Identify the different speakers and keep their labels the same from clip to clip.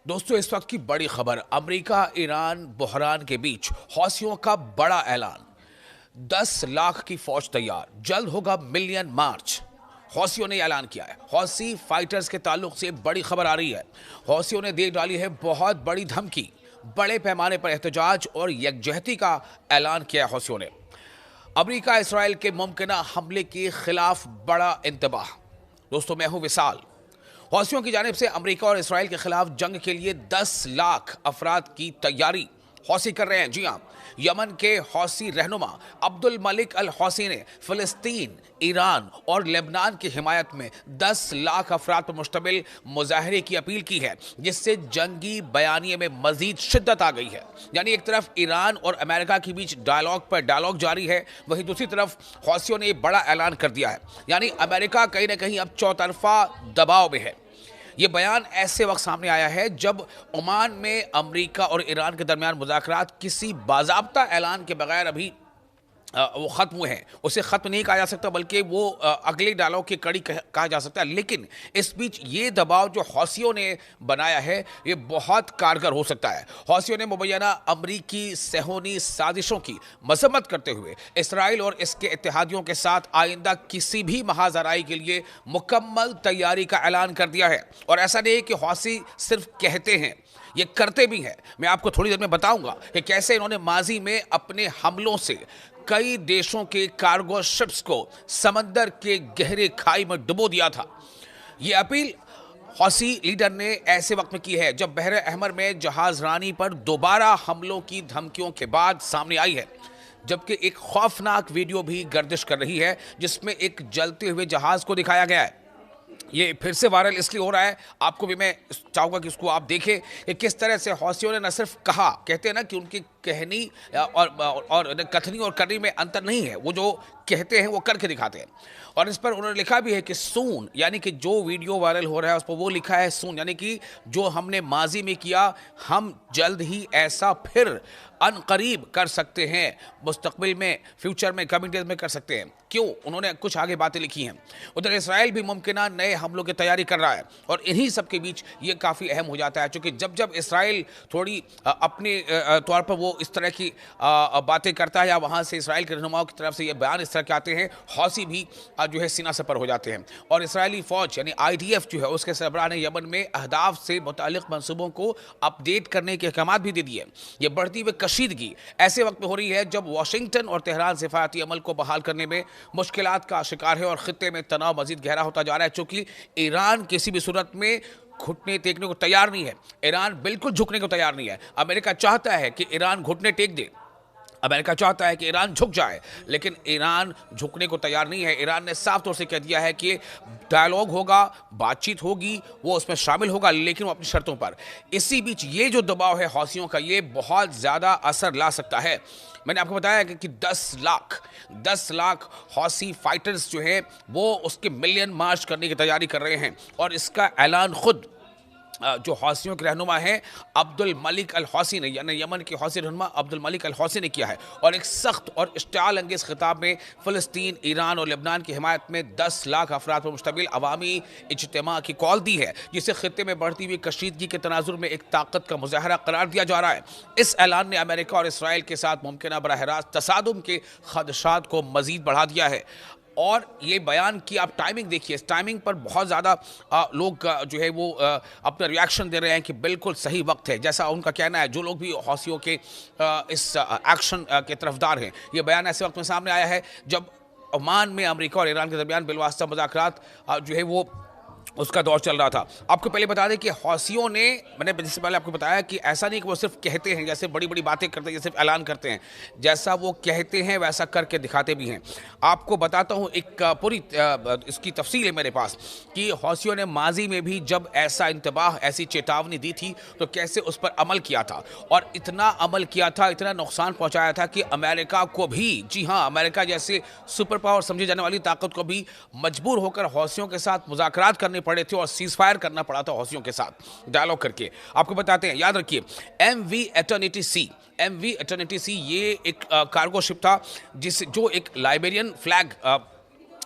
Speaker 1: दोस्तों, इस वक्त की बड़ी खबर, अमेरिका ईरान बहरान के बीच हौसियों का बड़ा ऐलान। 10 लाख की फौज तैयार, जल्द होगा मिलियन मार्च। हौसियों ने ऐलान किया है। हौसी फाइटर्स के ताल्लुक से बड़ी खबर आ रही है। हौसियों ने दे डाली है बहुत बड़ी धमकी। बड़े पैमाने पर एहतजाज और यकजहती का ऐलान किया है हौसियों ने। अमेरिका इसराइल के मुमकिना हमले के खिलाफ बड़ा इंतबाह। दोस्तों, मैं हूं विशाल। हौसियों की जानिब से अमेरिका और इसराइल के खिलाफ जंग के लिए 10 लाख अफराद की तैयारी हौसी कर रहे हैं। जी हां, यमन के हौसी रहनुमा अब्दुल मलिक अल हौसी ने फिलिस्तीन, ईरान और लेबनान की हिमायत में 10 लाख अफराद पर मुश्तमिल मुजाहरे की अपील की है, जिससे जंगी बयानिए में मजीद शिद्दत आ गई है। यानी एक तरफ ईरान और अमेरिका के बीच डायलॉग पर डायलॉग जारी है, वहीं दूसरी तरफ हौसियों ने बड़ा ऐलान कर दिया है। यानी अमेरिका कहीं ना कहीं अब चौतरफा दबाव में है। ये बयान ऐसे वक्त सामने आया है जब ओमान में अमेरिका और ईरान के दरमियान मुज़ाकरात किसी बाज़ाब्ता ऐलान के बगैर अभी वो ख़त्म हुए हैं। उसे ख़त्म नहीं कहा जा सकता, बल्कि वो अगले डायलॉग की कड़ी कहा जा सकता है। लेकिन इस बीच ये दबाव जो हौसियों ने बनाया है, ये बहुत कारगर हो सकता है। हौसियों ने मुबैना अमरीकी सेहोनी साजिशों की मजम्मत करते हुए इसराइल और इसके इत्तेहादियों के साथ आइंदा किसी भी महाजराई के लिए मुकम्मल तैयारी का ऐलान कर दिया है। और ऐसा नहीं है कि हौसी सिर्फ कहते हैं, ये करते भी हैं। मैं आपको थोड़ी देर में बताऊंगा कि कैसे इन्होंने माजी में अपने हमलों से कई देशों के कार्गो शिप्स को समंदर के गहरे खाई में डुबो दिया था। ये अपील हौसी लीडर ने ऐसे वक्त में की है जब बहर अहमर में जहाज रानी पर दोबारा हमलों की धमकियों के बाद सामने आई है। जबकि एक खौफनाक वीडियो भी गर्दिश कर रही है, जिसमें एक जलते हुए जहाज को दिखाया गया है। ये फिर से वायरल इसलिए हो रहा है, आपको भी मैं चाहूंगा कि इसको आप देखें कि किस तरह से हौसियों ने न सिर्फ कहा, कहते हैं ना कि उनकी कहनी और कथनी और करनी में अंतर नहीं है। वो जो कहते हैं वो करके दिखाते हैं। और इस पर उन्होंने लिखा भी है कि सून, यानी कि जो वीडियो वायरल हो रहा है उस पर वो लिखा है सून, यानी कि जो हमने माजी में किया, हम जल्द ही ऐसा फिर अनकरीब कर सकते हैं, मुस्तकबिल में, फ्यूचर में, कमिंग डेज में कर सकते हैं। क्यों? उन्होंने कुछ आगे बातें लिखी हैं। उधर इसराइल भी मुमकिना नए हमलों की तैयारी कर रहा है, और इन्हीं सब के बीच ये काफ़ी अहम हो जाता है, क्योंकि जब जब इसराइल थोड़ी अपने तौर पर वो इस तरह की बातें करता है, या वहाँ से इसराइल के रहनुमाओं की तरफ से ये बयान इस तरह के आते हैं, हौसी भी जो है सीना सपर हो जाते हैं। और इसराइली फ़ौज यानी IDF जो है, उसके सरबराह ने यमन में अहदाफ से मुतालिक मनसूबों को अपडेट करने के अहकाम भी दे दिए। ये बढ़ती हुई कशीदगी ऐसे वक्त में हो रही है जब वाशिंगटन और तेहरान सिफारती अमल को बहाल करने में मुश्किलात का शिकार है, और खित्ते में तनाव मजीद गहरा होता जा रहा है, क्योंकि ईरान किसी भी सूरत में घुटने टेकने को तैयार नहीं है। ईरान बिल्कुल झुकने को तैयार नहीं है। अमेरिका चाहता है कि ईरान घुटने टेक दे, अमेरिका चाहता है कि ईरान झुक जाए, लेकिन ईरान झुकने को तैयार नहीं है। ईरान ने साफ तौर से कह दिया है कि डायलॉग होगा, बातचीत होगी, वो उसमें शामिल होगा, लेकिन वो अपनी शर्तों पर। इसी बीच ये जो दबाव है हौसियों का, ये बहुत ज़्यादा असर ला सकता है। मैंने आपको बताया कि 10 लाख हौसी फाइटर्स जो हैं वो उसके मिलियन मार्च करने की तैयारी कर रहे हैं, और इसका ऐलान खुद जो हौसियों के रहनुमा हैं अब्दुल मलिक अल हौसी ने, यानी यमन के हौसी रहनुमा अब्दुल मलिक अल हौसी ने किया है। और एक सख्त और इश्तिआल अंगेज खिताब में फ़लस्तीन, ईरान और लेबनान की हिमायत में 10 लाख अफराद पर मुश्तमिल अवामी इज्तिमा की कॉल दी है, जिसे खित्ते में बढ़ती हुई कशीदगी के तनाजुर में एक ताकत का मुजाहरा करार दिया जा रहा है। इस ऐलान ने अमेरिका और इसराइल के साथ मुमकिन बराह रास्त तसादुम के खदशात को मजीद बढ़ा दिया है। और ये बयान की आप टाइमिंग देखिए, इस टाइमिंग पर बहुत ज़्यादा लोग जो है वो अपना रिएक्शन दे रहे हैं कि बिल्कुल सही वक्त है, जैसा उनका कहना है। जो लोग भी हौसियों के इस एक्शन के तरफदार हैं, ये बयान ऐसे वक्त में सामने आया है जब ओमान में अमेरिका और ईरान के दरमियान बिलवास्ता मुज़ाकरात जो है वो उसका दौर चल रहा था। आपको पहले बता दें कि हौसियों ने, मैंने जिससे पहले आपको बताया कि ऐसा नहीं कि वो सिर्फ कहते हैं, जैसे बड़ी बड़ी बातें करते हैं, सिर्फ ऐलान करते हैं। जैसा वो कहते हैं वैसा करके दिखाते भी हैं। आपको बताता हूँ, एक पूरी इसकी तफसील है मेरे पास कि हौसियों ने माजी में भी जब ऐसा इंतबाह, ऐसी चेतावनी दी थी, तो कैसे उस पर अमल किया था, और इतना अमल किया था, इतना नुकसान पहुँचाया था कि अमेरिका को भी, जी हाँ, अमेरिका जैसे सुपर पावर समझी जाने वाली ताकत को भी मजबूर होकर हौसियों के साथ मुज़ाकरात करने पड़े थे, और सीज फायर करना पड़ा था हौसियों के साथ डायलॉग करके। आपको बताते हैं, याद रखिए, MV एटर्निटी सी ये एक कार्गो शिप था, जो एक लाइबेरियन फ्लैग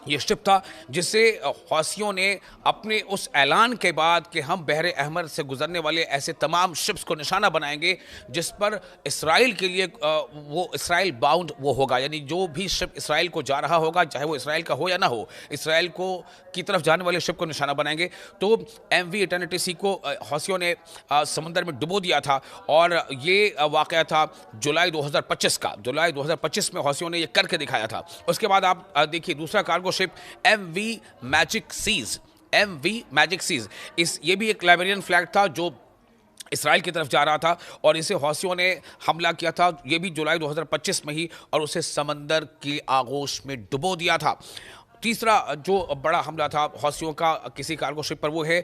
Speaker 1: ये शिप था जिससे हौसियों ने अपने उस ऐलान के बाद कि हम बहरे अहमर से गुजरने वाले ऐसे तमाम शिप्स को निशाना बनाएंगे जिस पर इसराइल के लिए वो इसराइल बाउंड वो होगा, यानी जो भी शिप इसराइल को जा रहा होगा, चाहे वो इसराइल का हो या ना हो, इसराइल को की तरफ जाने वाले शिप को निशाना बनाएंगे। तो MV इटर्निटी सी को हौसियों ने समंदर में डुबो दिया था और ये वाक़या था जुलाई 2025 का। जुलाई 2025 में हौसियों ने ये करके दिखाया था। उसके बाद आप देखिए दूसरा cargo ship MV magic seas, MV magic seas, ये भी एक लाइबेरियन फ्लैग था जो इसराइल की तरफ जा रहा था और इसे हौसियों ने हमला किया था, ये भी जुलाई 2025 में ही, और उसे समंदर की आगोश में डुबो दिया था। तीसरा जो बड़ा हमला था हौसियों का किसी कार्गो शिप पर वो है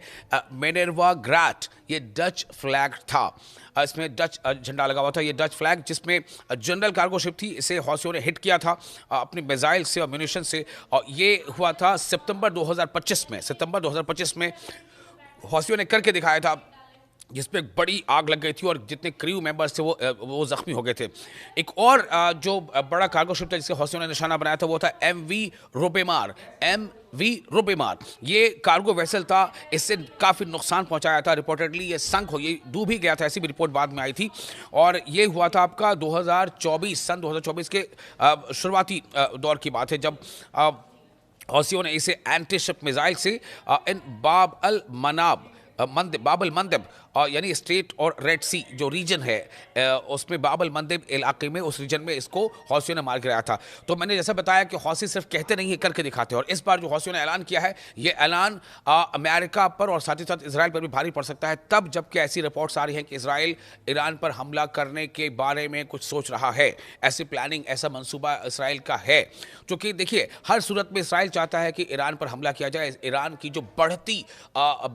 Speaker 1: मिनर्वा ग्रैट। ये डच फ्लैग था, इसमें डच झंडा लगा हुआ था। ये डच फ्लैग जिसमें जनरल कार्गो शिप थी, इसे हौसियों ने हिट किया था अपनी मिसाइल से और म्यूनिशन से, और ये हुआ था सितंबर 2025 में। सितंबर 2025 में हौसियों ने करके दिखाया था जिसपे बड़ी आग लग गई थी और जितने क्रू मेंबर्स थे वो जख्मी हो गए थे। एक और जो बड़ा कार्गो शिप था जिसके हौसियों ने निशाना बनाया था वो था MV रुबेमार। MV रुबेमार ये कार्गो वेसल था, इससे काफ़ी नुकसान पहुंचाया था। रिपोर्टेडली ये संक हो, ये डूब ही गया था, ऐसी भी रिपोर्ट बाद में आई थी। और ये हुआ था आपका 2024, सन 2024 के शुरुआती दौर की बात है, जब हौसियों ने इसे एंटी शिप मिसाइल से इन बाब अल मनाब बाबल मंदब यानी स्ट्रेट और रेड सी जो रीजन है उसमें बाबल मंदब इलाके में, उस रीजन में इसको हौसियों ने मार गिराया था। तो मैंने जैसा बताया कि हौसी सिर्फ कहते नहीं है, करके दिखाते हैं। और इस बार जो हौसियों ने ऐलान किया है, ये ऐलान अमेरिका पर और साथ ही साथ इसराइल पर भी भारी पड़ सकता है, तब जबकि ऐसी रिपोर्ट्स आ रही हैं कि इसराइल ईरान पर हमला करने के बारे में कुछ सोच रहा है। ऐसी प्लानिंग, ऐसा मंसूबा इसराइल का है। क्योंकि देखिए हर सूरत में इसराइल चाहता है कि ईरान पर हमला किया जाए। ईरान की जो बढ़ती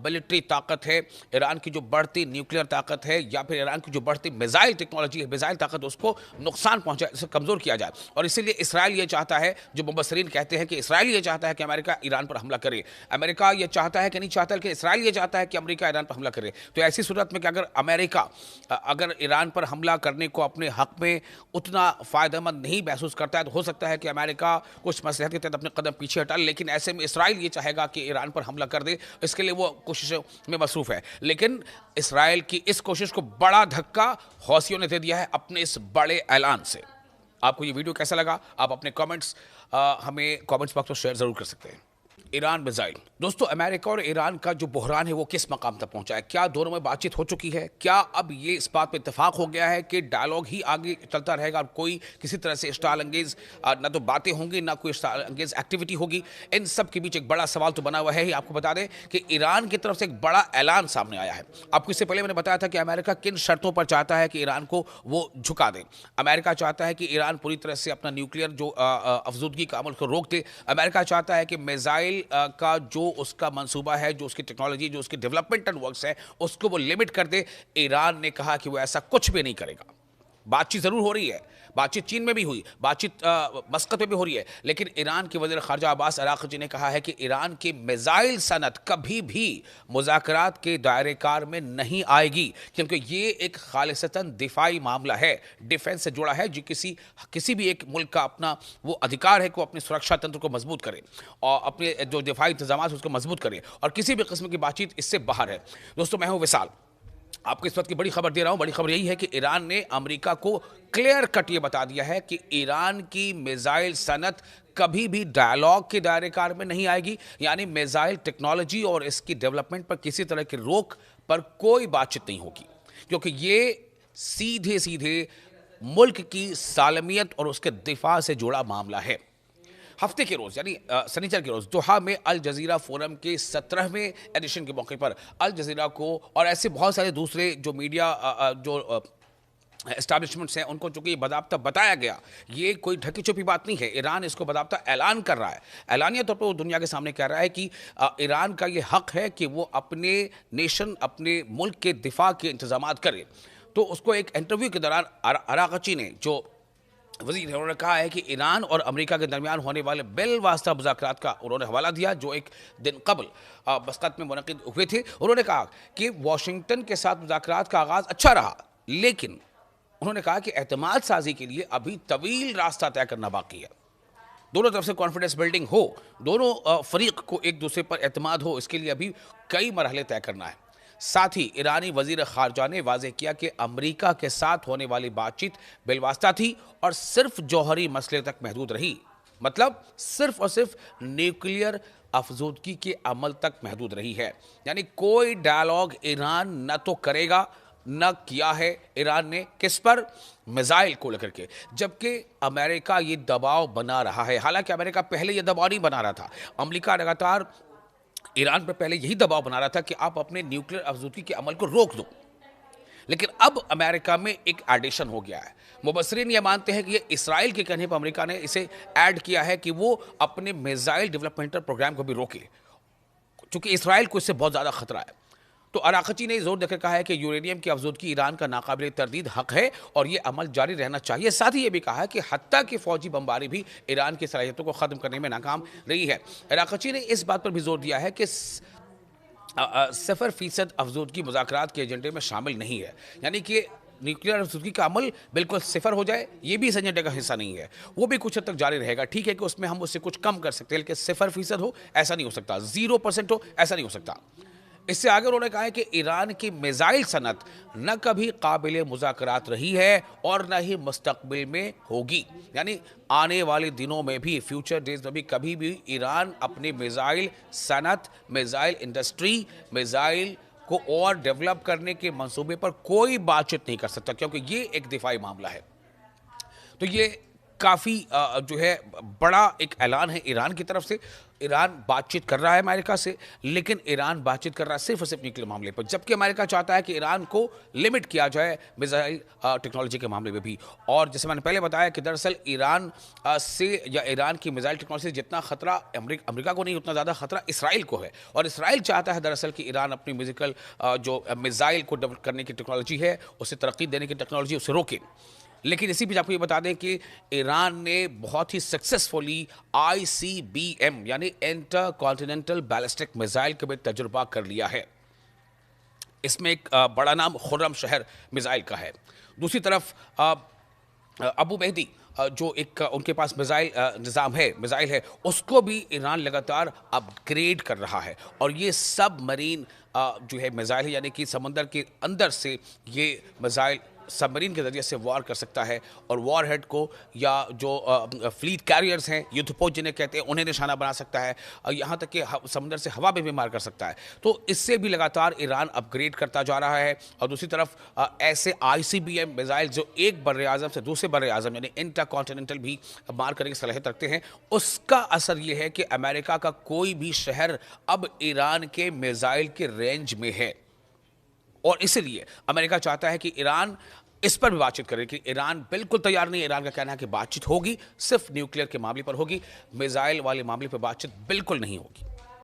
Speaker 1: मिलिट्री ताकत है, ईरान की जो बढ़ती न्यूक्लियर ताकत है, या फिर ईरान की जो बढ़ती मिसाइल टेक्नोलॉजी है, मिसाइल ताकत, उसको नुकसान पहुंचाए, उसे कमजोर किया जाए। और इसीलिए इसराइल ये चाहता है, जो मुबस्सरीन कहते हैं कि इसराइल ये चाहता है कि अमेरिका ईरान पर हमला करे। अमेरिका ये चाहता है कि नहीं चाहता, कि इसराइल ये चाहता है कि अमेरिका ईरान पर हमला करे। तो ऐसी सूरत में कि अगर अमेरिका अगर ईरान पर हमला करने को अपने हक में उतना फायदेमंद नहीं महसूस करता है, तो हो सकता है कि अमेरिका कुछ मसलहत के तहत अपने कदम पीछे हटा ले। लेकिन ऐसे में इसराइल ये चाहेगा कि ईरान पर हमला कर दे, इसके लिए वो कोशिशों में मसरूफ है। लेकिन इसराइल की इस कोशिश को बड़ा धक्का हौसियों ने दे दिया है अपने इस बड़े ऐलान से। आपको ये वीडियो कैसा लगा? आप अपने कमेंट्स हमें कमेंट्स बॉक्स में शेयर जरूर कर सकते हैं। ईरान मिसाइल, दोस्तों अमेरिका और ईरान का जो बहरान है वो किस मकाम तक पहुंचा है? क्या दोनों में बातचीत हो चुकी है? क्या अब ये इस बात पे इत्तेफाक हो गया है कि डायलॉग ही आगे चलता रहेगा और कोई किसी तरह से स्टाइल अंगेज ना तो बातें होंगी, ना कोई स्टाइल अंगेज एक्टिविटी होगी? इन सब के बीच एक बड़ा सवाल तो बना हुआ है ही। आपको बता दें कि ईरान की तरफ से एक बड़ा ऐलान सामने आया है। आपको इससे पहले मैंने बताया था कि अमेरिका किन शर्तों पर चाहता है कि ईरान को वो झुका दे। अमेरिका चाहता है कि ईरान पूरी तरह से अपना न्यूक्लियर जो अफजूदगी का अमल को रोक दे। अमेरिका चाहता है कि मिसाइल का जो उसका मंसूबा है, जो उसकी टेक्नोलॉजी, जो उसकी डेवलपमेंटल वर्क्स है, उसको वो लिमिट कर दे। ईरान ने कहा कि वो ऐसा कुछ भी नहीं करेगा। बातचीत जरूर हो रही है, बातचीत चीन में भी हुई, बातचीत मस्कत में भी हो रही है, लेकिन ईरान के वज़ीर ख़ारजा अब्बास अराक़ची ने कहा है कि ईरान की मिसाइल सनत कभी भी मुज़ाकरात के दायरे कार में नहीं आएगी, क्योंकि ये एक खालिसतन दिफाई मामला है, डिफेंस से जुड़ा है, जो किसी भी एक मुल्क का अपना वो अधिकार है कि वो अपने सुरक्षा तंत्र को मजबूत करे और अपने जो दिफाई इंतजाम उसको मजबूत करे, और किसी भी किस्म की बातचीत इससे बाहर है। दोस्तों मैं हूँ विशाल, आपको इस वक्त की बड़ी खबर दे रहा हूं। बड़ी खबर यही है कि ईरान ने अमेरिका को क्लियर कट ये बता दिया है कि ईरान की मिसाइल सनत कभी भी डायलॉग के दायरे कार में नहीं आएगी, यानी मिसाइल टेक्नोलॉजी और इसकी डेवलपमेंट पर किसी तरह की रोक पर कोई बातचीत नहीं होगी, क्योंकि ये सीधे सीधे मुल्क की सालमियत और उसके दिफा से जुड़ा मामला है। हफ्ते के रोज़ यानी शनिचर के रोज़ दोहा में अल जज़ीरा फोरम के 17वें एडिशन के मौके पर अल जज़ीरा को और ऐसे बहुत सारे दूसरे जो मीडिया जो एस्टैब्लिशमेंट्स हैं उनको चूंकि बाज़ाब्ता बताया गया, ये कोई ढकी छुपी बात नहीं है। ईरान इसको बाज़ाब्ता ऐलान कर रहा है, ऐलानिया तौर पर वो दुनिया के सामने कह रहा है कि ईरान का ये हक़ है कि वो अपने नेशन, अपने मुल्क के दिफा के इंतजाम करे। तो उसको एक इंटरव्यू के दौरान अराक़ची ने, जो वज़ीर है, उन्होंने कहा है कि ईरान और अमेरिका के दरमियान होने वाले बिल वास्ता मुज़ाकरात का उन्होंने हवाला दिया, जो एक दिन कबल मस्कत में मुनक़िद हुए थे। उन्होंने कहा कि वाशिंगटन के साथ मुज़ाकरात का आगाज़ अच्छा रहा, लेकिन उन्होंने कहा कि एतमाद साजी के लिए अभी तवील रास्ता तय करना बाकी है। दोनों तरफ से कॉन्फिडेंस बिल्डिंग हो, दोनों फरीक को एक दूसरे पर एतमाद हो, इसके लिए अभी कई मरहले तय करना है। साथ ही ईरानी वजीर खारजा ने वाजे किया कि अमेरिका के साथ होने वाली बातचीत बिलवास्ता थी और सिर्फ जौहरी मसले तक महदूद रही। मतलब सिर्फ और सिर्फ न्यूक्लियर अफजूदगी के अमल तक महदूद रही है। यानी कोई डायलॉग ईरान न तो करेगा, न किया है ईरान ने, किस पर? मिसाइल को लेकर के। जबकि अमेरिका ये दबाव बना रहा है। हालांकि अमेरिका पहले ये दबाव नहीं बना रहा था। अमेरिका लगातार ईरान पर पहले यही दबाव बना रहा था कि आप अपने न्यूक्लियर अफजूदगी के अमल को रोक दो, लेकिन अब अमेरिका में एक एडिशन हो गया है। मुबस्सिरीन ये मानते हैं कि ये इसराइल के कहने पर अमेरिका ने इसे ऐड किया है कि वो अपने मिसाइल डेवलपमेंटल प्रोग्राम को भी रोके, क्योंकि इसराइल को इससे बहुत ज़्यादा खतरा है। तो अराक़ची ने जोर देकर कहा है कि यूरेनियम की अफजूदगी ईरान का नाकाबिल तरदीद हक है और ये अमल जारी रहना चाहिए। साथ ही ये भी कहा है कि हत्ता कि फौजी बमबारी भी ईरान की सलाहियतों को ख़त्म करने में नाकाम रही है। अराक़ची ने इस बात पर भी जोर दिया है कि 0% अफजूदगी मुज़ाकरात के एजेंडे में शामिल नहीं है। यानी कि न्यूक्लियर अफजूदगी का अमल बिल्कुल सिफर हो जाए, ये भी इस एजेंडे का हिस्सा नहीं है। वो भी कुछ हद तक जारी रहेगा। ठीक है कि उसमें हम उससे कुछ कम कर सकते हैं, लेकिन 0% हो ऐसा नहीं हो सकता, 0% हो ऐसा नहीं हो सकता। इससे आगे उन्होंने कहा है कि ईरान की मिसाइल सनत न कभी काबिल मुज़ाकरात रही है और न ही मुस्तकबिल में होगी। यानी आने वाले दिनों में भी, फ्यूचर डेज में भी, कभी भी ईरान अपनी मिसाइल सनत, मिसाइल इंडस्ट्री, मिसाइल को और डेवलप करने के मंसूबे पर कोई बातचीत नहीं कर सकता, क्योंकि ये एक दिफाई मामला है। तो ये काफ़ी जो है बड़ा एक ऐलान है ईरान की तरफ से। ईरान बातचीत कर रहा है अमेरिका से, लेकिन ईरान बातचीत कर रहा है सिर्फ और सिर्फ न्यूक्लियर मामले पर, जबकि अमेरिका चाहता है कि ईरान को लिमिट किया जाए मिसाइल टेक्नोलॉजी के मामले में भी। और जैसे मैंने पहले बताया कि दरअसल ईरान से या ईरान की मिसाइल टेक्नोलॉजी से जितना खतरा अमेरिका को नहीं, उतना ज़्यादा खतरा इसराइल को है। और इसराइल चाहता है दरअसल कि ईरान अपनी जो मिसाइल को डेवलप करने की टेक्नोलॉजी है, उसे तरक्की देने की टेक्नोलॉजी, उसे रोके। लेकिन इसी बीच आपको ये बता दें कि ईरान ने बहुत ही सक्सेसफुली ICBM यानी इंटर कॉन्टिनेंटल बैलिस्टिक मिसाइल का भी तजुर्बा कर लिया है। इसमें एक बड़ा नाम खुर्रम शहर मिसाइल का है। दूसरी तरफ अबू मेहदी जो एक उनके पास मिसाइल है, उसको भी ईरान लगातार अपग्रेड कर रहा है। और ये सब मरीन जो है मिसाइल है, यानी कि समंदर के अंदर से ये मिसाइल सबमरीन के जरिए से वार कर सकता है और वॉर हेड को या जो फ्लीट कैरियर्स हैं, युद्धपोत जिन्हें कहते हैं, उन्हें निशाना बना सकता है। यहाँ तक कि समंदर से हवा में भी मार कर सकता है। तो इससे भी लगातार ईरान अपग्रेड करता जा रहा है। और दूसरी तरफ ऐसे ICBM मिसाइल जो एक बर्र आज़म से दूसरे बर्र आज़म यानी इंटर कॉन्टिनेंटल भी मार करने की सलाहियत रखते हैं, उसका असर ये है कि अमेरिका का कोई भी शहर अब ईरान के मिसाइल के रेंज में है। और इसलिए अमेरिका चाहता है कि ईरान इस पर भी बातचीत करे, कि ईरान बिल्कुल तैयार नहीं है। ईरान का कहना है कि बातचीत होगी, सिर्फ न्यूक्लियर के मामले पर होगी, मिसाइल वाले मामले पर बातचीत बिल्कुल नहीं होगी।